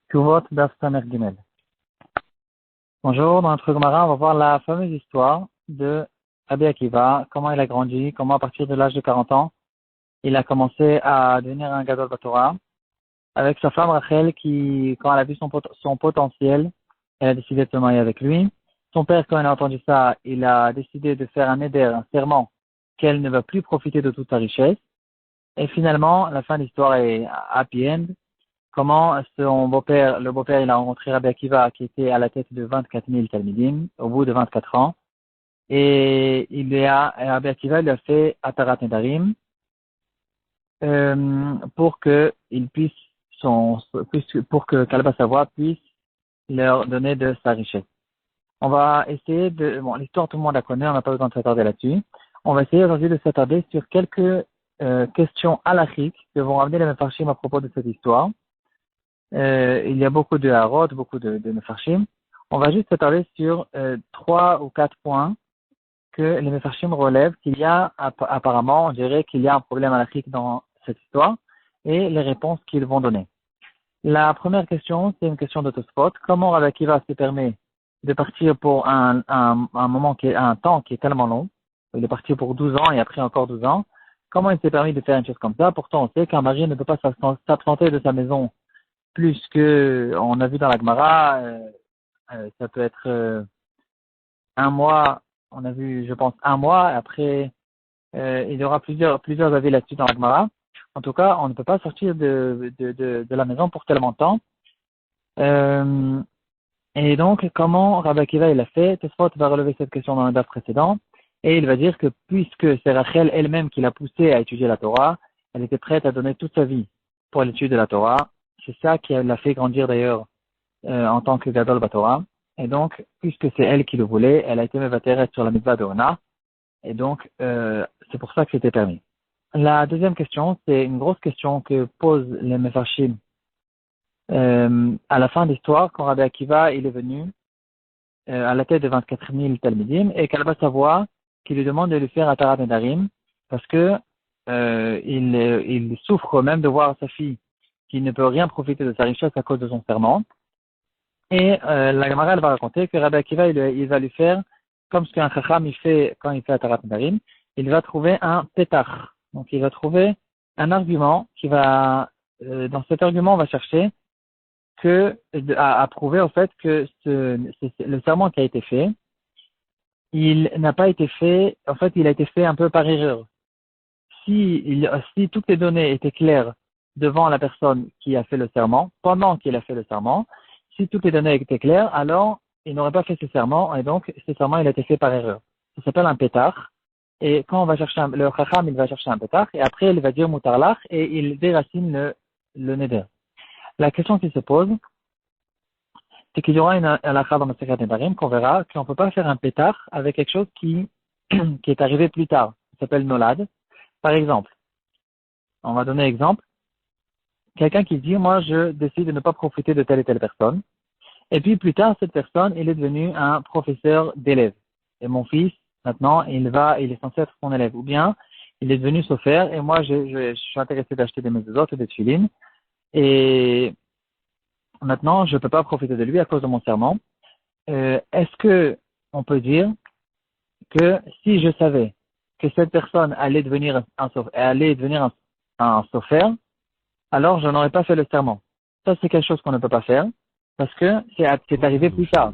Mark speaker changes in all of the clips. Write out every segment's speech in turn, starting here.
Speaker 1: Tuvot Daf Samer Gimel. Bonjour, dans notre Gemara, on va voir la fameuse histoire de Rabbi Akiva, comment il a grandi, comment à partir de l'âge de 40 ans, il a commencé à devenir un Gadol Batorah, avec sa femme Rachel qui, quand elle a vu son potentiel, elle a décidé de se marier avec lui. Son père, quand il a entendu ça, il a décidé de faire un éder, un serment, qu'elle ne va plus profiter de toute sa richesse. Et finalement, la fin de l'histoire est happy end. Comment son beau-père, le beau-père, il a rencontré Rabbi Akiva qui était à la tête de 24 000 Talmidim au bout de 24 ans. Et Rabbi Akiva lui a fait Atarat Nedarim, pour que il puisse pour que Kalba Savoie puisse leur donner de sa richesse. On va essayer l'histoire tout le monde la connaît, on n'a pas besoin de s'attarder là-dessus. On va essayer aujourd'hui de s'attarder sur quelques questions halachiques que vont ramener les Mefarshim à propos de cette histoire. Il y a beaucoup de harot, beaucoup de mefarshim. On va juste s'attarder sur 3 ou 4 points que les mefarshim relèvent qu'il y a apparemment, on dirait qu'il y a un problème halachique dans cette histoire et les réponses qu'ils vont donner. La première question, c'est une question de Tosfot. Comment Rabbi Akiva se permet de partir pour un temps qui est tellement long? Il est parti pour 12 ans et après encore 12 ans. Comment il s'est permis de faire une chose comme ça? Pourtant, on sait qu'un mari ne peut pas s'absenter de sa maison plus que, on a vu dans la Gemara, ça peut être un mois, on a vu, je pense, un mois, après, il y aura plusieurs avis là-dessus dans la Gemara. En tout cas, on ne peut pas sortir de la maison pour tellement de temps. Et donc, comment Rabbi Akiva il a fait? Tosfot va relever cette question dans le daf précédent, et il va dire que puisque c'est Rachel elle-même qui l'a poussé à étudier la Torah, elle était prête à donner toute sa vie pour l'étude de la Torah. C'est ça qui l'a fait grandir d'ailleurs en tant que Gadol Batorah. Et donc, puisque c'est elle qui le voulait, elle a été mevateret sur la mitzvah de Ona. Et donc, c'est pour ça que c'était permis. La deuxième question, c'est une grosse question que posent les Mefarshim à la fin de l'histoire, quand Rabbi Akiva il est venu à la tête de 24 000 Talmidim et Kalba Savoie qui lui demande de lui faire Atarat Nedarim parce que il souffre même de voir sa fille qui ne peut rien profiter de sa richesse à cause de son serment. Et la Gemara elle va raconter que Rabbi Akiva il va lui faire comme ce qu'un Chacham il fait quand il fait Atarat Nedarim, il va trouver un pétach. Donc il va trouver un argument qui va dans cet argument on va chercher à prouver au fait que le serment qui a été fait, il n'a pas été fait, en fait il a été fait un peu par erreur. Si toutes les données étaient claires devant la personne qui a fait le serment, pendant qu'il a fait le serment, si toutes les données étaient claires, alors il n'aurait pas fait ce serment, et donc ce serment il a été fait par erreur. Ça s'appelle un pétard, et quand on va chercher le chacham, il va chercher un pétard, et après il va dire mutarlach, et il déracine le neder. La question qui se pose, c'est qu'il y aura une halakha dans le Masechet Nedarim qu'on verra qu'on ne peut pas faire un pétard avec quelque chose qui est arrivé plus tard. Ça s'appelle nolad. Par exemple, on va donner un exemple. Quelqu'un qui dit, moi, je décide de ne pas profiter de telle et telle personne. Et puis, plus tard, cette personne, il est devenu un professeur d'élèves. Et mon fils, maintenant, il est censé être son élève. Ou bien, il est devenu sofer, et moi, je suis intéressé d'acheter des mezuzot ou des tefilines. Et maintenant, je ne peux pas profiter de lui à cause de mon serment. Est-ce que on peut dire que si je savais que cette personne allait devenir un sophère, alors je n'aurais pas fait le serment. Ça, c'est quelque chose qu'on ne peut pas faire parce que c'est arrivé plus tard.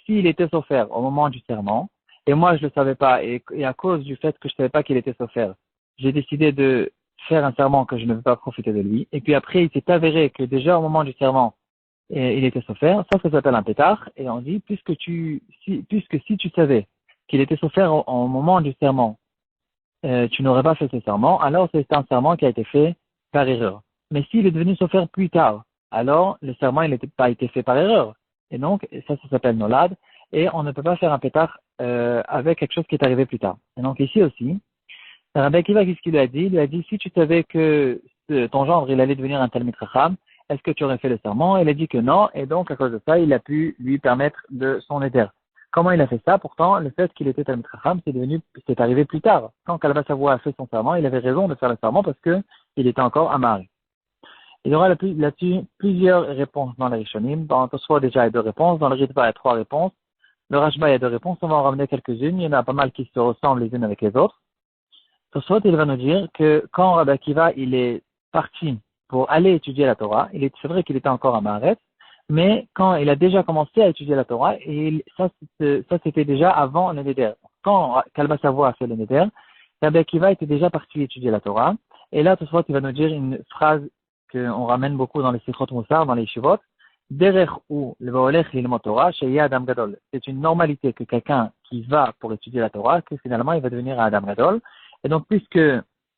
Speaker 1: S'il était sophère au moment du serment, et moi je ne le savais pas, et à cause du fait que je ne savais pas qu'il était sophère, j'ai décidé de faire un serment que je ne veux pas profiter de lui, et puis après il s'est avéré que déjà au moment du serment, il était sophère, ça s'appelle un pétard, et on dit, puisque si tu savais qu'il était sophère au moment du serment, tu n'aurais pas fait ce serment, alors c'est un serment qui a été fait par erreur. Mais s'il est devenu sophère plus tard, alors le serment il n'a pas été fait par erreur. Et donc, ça s'appelle nolad, et on ne peut pas faire un pétard avec quelque chose qui est arrivé plus tard. Et donc ici aussi, Rabbi Akiva, qu'est-ce qu'il lui a dit? Il lui a dit, si tu savais que ton gendre, il allait devenir un Talmid Chacham, est-ce que tu aurais fait le serment? Il a dit que non, et donc à cause de ça, il a pu lui permettre de son éder. Comment il a fait ça? Pourtant, le fait qu'il était Talmid Chacham, c'est arrivé plus tard. Quand Kalba Savoie a fait son serment, il avait raison de faire le serment parce que il était encore un mari. Il y aura là-dessus plusieurs réponses dans les Rishonim. Dans Tosfot, déjà, il y a 2 réponses. Dans le Ritva, il y a 3 réponses. Le Rashba, il y a 2 réponses. On va en ramener quelques-unes. Il y en a pas mal qui se ressemblent les unes avec les autres. Tosfot, il va nous dire que quand Rabbi Akiva, il est parti pour aller étudier la Torah, c'est vrai qu'il était encore à Maaret, mais quand il a déjà commencé à étudier la Torah, et ça c'était déjà avant le Neder. Quand Kalba Savoie a fait le Neder, Rabbi Akiva était déjà parti étudier la Torah. Et là, Tosfot, il va nous dire une phrase qu'on ramène beaucoup dans les Sichot Moussar, dans les Shivot. Derech ou le Vaolech l'ilmot Torah, Sheya Adam Gadol. C'est une normalité que quelqu'un qui va pour étudier la Torah, que finalement il va devenir un Adam Gadol. Et donc, puisque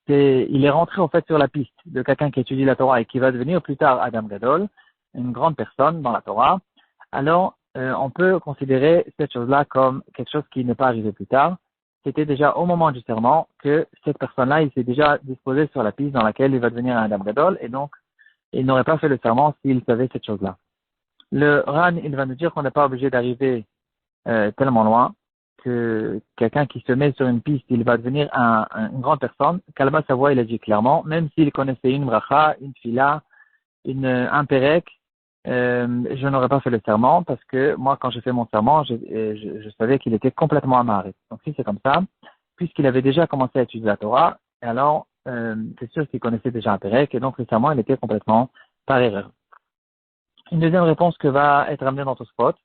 Speaker 1: il est rentré en fait sur la piste de quelqu'un qui étudie la Torah et qui va devenir plus tard Adam Gadol, une grande personne dans la Torah, alors on peut considérer cette chose-là comme quelque chose qui n'est pas arrivé plus tard. C'était déjà au moment du serment que cette personne-là, il s'est déjà disposé sur la piste dans laquelle il va devenir un Adam Gadol, et donc il n'aurait pas fait le serment s'il savait cette chose-là. Le Ran, il va nous dire qu'on n'est pas obligé d'arriver tellement loin que quelqu'un qui se met sur une piste, il va devenir une grande personne. Kalba Savoie, il a dit clairement, même s'il connaissait une bracha, une fila, un perek, je n'aurais pas fait le serment parce que moi, quand j'ai fait mon serment, je savais qu'il était complètement amarré. Donc si c'est comme ça, puisqu'il avait déjà commencé à étudier la Torah, alors c'est sûr qu'il connaissait déjà un perek et donc le serment, il était complètement par erreur. Une deuxième réponse que va être amenée dans ton spot.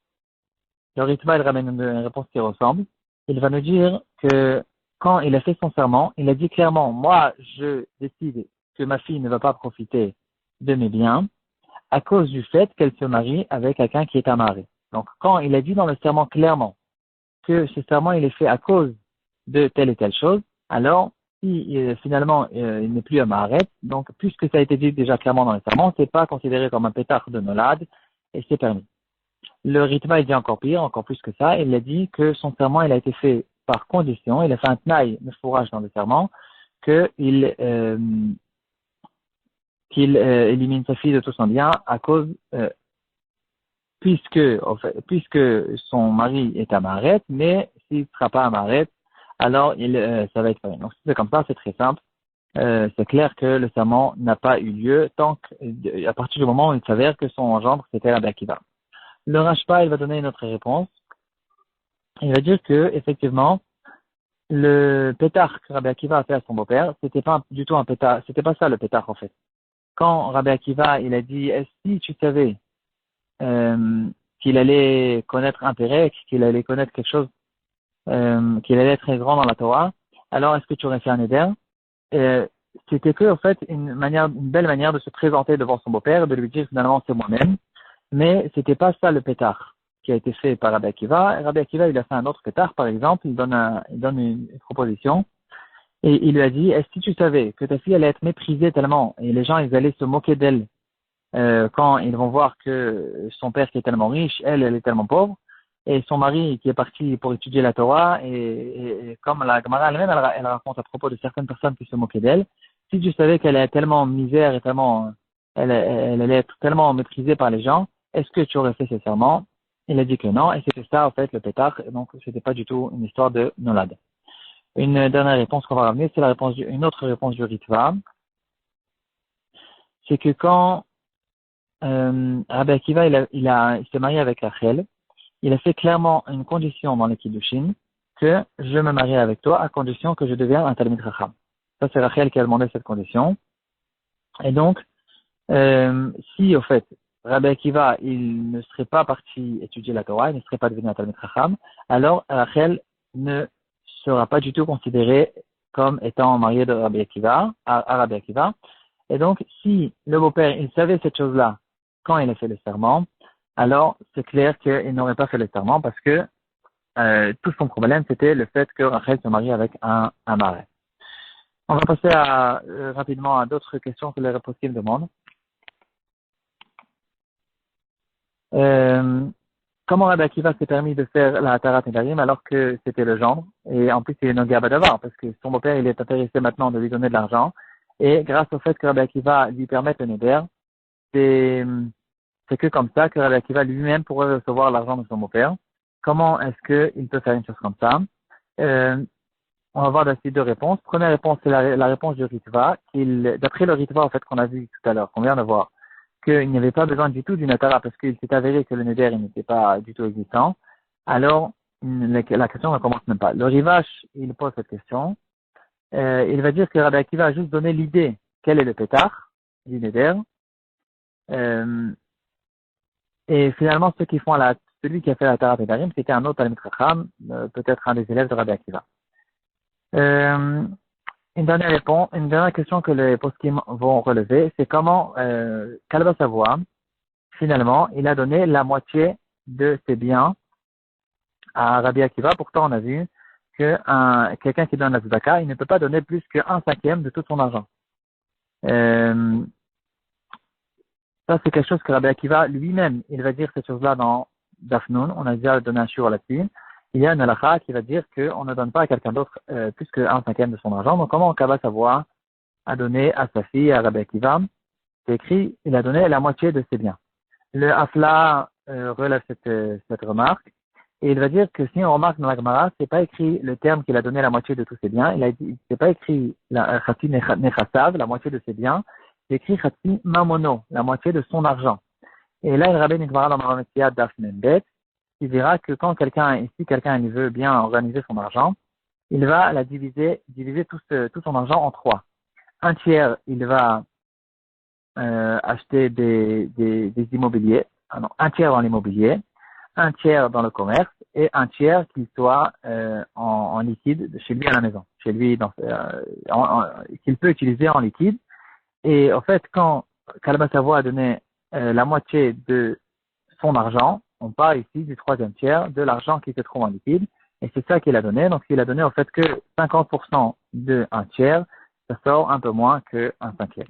Speaker 1: Le Ritva, il ramène une réponse qui ressemble. Il va nous dire que quand il a fait son serment, il a dit clairement, moi, je décide que ma fille ne va pas profiter de mes biens à cause du fait qu'elle se marie avec quelqu'un qui est amarré. Donc, quand il a dit dans le serment clairement que ce serment, il est fait à cause de telle et telle chose, alors, si finalement, il n'est plus amarré, donc, puisque ça a été dit déjà clairement dans le serment, c'est pas considéré comme un pétard de nolade et c'est permis. Le Ritva, il dit encore pire, encore plus que ça. Il a dit que son serment, il a été fait par condition. Il a fait un tnaï, un fourrage dans le serment, qu'il élimine sa fille de tout son bien à cause, puisque son mari est amaret, mais s'il ne sera pas amaret, alors ça va être permis. Donc si c'est comme ça, c'est très simple. C'est clair que le serment n'a pas eu lieu à partir du moment où il s'avère que son gendre, c'était Rabbi Akiva. Le Rashba, il va donner une autre réponse. Il va dire que, effectivement, le pétard que Rabbi Akiva a fait à son beau-père, c'était pas du tout un pétard, c'était pas ça le pétard, en fait. Quand Rabbi Akiva, il a dit, est-ce que tu savais, qu'il allait connaître un pérec, qu'il allait connaître quelque chose, qu'il allait être très grand dans la Torah, alors est-ce que tu aurais fait un éder? C'était que, en fait, une belle manière de se présenter devant son beau-père, de lui dire, finalement, c'est moi-même. Mais c'était pas ça le pétard qui a été fait par Rabbi Akiva. Rabbi Akiva, il a fait un autre pétard, par exemple, il donne une proposition, et il lui a dit, est-ce que tu savais que ta fille allait être méprisée tellement, et les gens, ils allaient se moquer d'elle, quand ils vont voir que son père qui est tellement riche, elle est tellement pauvre, et son mari qui est parti pour étudier la Torah, et comme la Gemara elle-même, elle raconte à propos de certaines personnes qui se moquaient d'elle, si tu savais qu'elle est tellement misère et tellement, elle allait être tellement méprisée par les gens, est-ce que tu aurais fait ce serment? Il a dit que non, et c'était ça, en fait, le pétard, donc c'était pas du tout une histoire de nolade. Une dernière réponse qu'on va ramener, c'est une autre réponse du Ritva. C'est que quand Rabbi Akiva, il s'est marié avec Rachel, il a fait clairement une condition dans les Kiddushin, que je me marie avec toi à condition que je devienne un Talmid Chacham. Ça, c'est Rachel qui a demandé cette condition. Et donc, si, au fait, Rabbi Akiva, il ne serait pas parti étudier la Torah, il ne serait pas devenu un Talmid Chacham, alors Rachel ne sera pas du tout considérée comme étant mariée de Rabbi Akiva, à Rabbi Akiva. Et donc, si le beau-père, il savait cette chose-là quand il a fait le serment, alors c'est clair qu'il n'aurait pas fait le serment parce que tout son problème, c'était le fait que Rachel se marie avec un marais. On va passer rapidement à d'autres questions que les réponsives demandent. Comment Rabbi Akiva s'est permis de faire la Tarat Nedarim alors que c'était le gendre, et en plus il est Noga Badavar, parce que son beau-père il est intéressé maintenant de lui donner de l'argent, et grâce au fait que Rabbi Akiva lui permette le Neder, c'est que comme ça que Rabbi Akiva lui-même pourrait recevoir l'argent de son beau-père. Comment est-ce qu'il peut faire une chose comme ça? On va voir d'assez deux réponses. Première réponse, c'est la réponse du Ritva. D'après le Ritva, en fait, qu'on a vu tout à l'heure, qu'on vient de voir, qu'il n'y avait pas besoin du tout d'une Atara parce qu'il s'est avéré que le Neder, il n'était pas du tout existant. Alors, la question ne commence même pas. Le Rivash, il pose cette question. Il va dire que Rabbi Akiva a juste donné l'idée quel est le pétard du Neder. Euh, et finalement, celui qui a fait la Tara Pétarim, c'était un autre Talmid Chacham, peut-être un des élèves de Rabbi Akiva. Une dernière question que les poskim vont relever, c'est comment Kalba Savoie, finalement, il a donné la moitié de ses biens à Rabbi Akiva. Pourtant, on a vu que quelqu'un qui donne la tzedaka, il ne peut pas donner plus qu'un cinquième de tout son argent. Ça, c'est quelque chose que Rabbi Akiva lui-même, il va dire cette chose-là dans Dafnoun. On a déjà donné un shiur là-dessus. Il y a un halakha qui va dire qu'on ne donne pas à quelqu'un d'autre plus qu'un cinquième de son argent. Donc, comment Kalba Savoie a donné à sa fille, à Rabbi Akiva? C'est écrit, il a donné la moitié de ses biens. Le Afla relève cette remarque et il va dire que si on remarque dans la Gemara, c'est pas écrit le terme qu'il a donné la moitié de tous ses biens. C'est pas écrit la Chati Nechasav, la moitié de ses biens. C'est écrit Chati Mamono, la moitié de son argent. Et là, il ramène une Gemara dans Marametia Daf Membet, qui dira que quand si quelqu'un il veut bien organiser son argent, il va diviser tout son argent en trois. Un tiers, il va acheter des immobiliers, un tiers dans l'immobilier, un tiers dans le commerce et un tiers qui soit en liquide chez lui à la maison, chez lui qu'il peut utiliser en liquide. Et en fait, quand Kalba Savoie a donné la moitié de son argent, on parle ici du troisième tiers de l'argent qui se trouve en liquide, et c'est ça qu'il a donné. Donc, il a donné en fait que 50% de un tiers, ça sort un peu moins qu'un cinquième.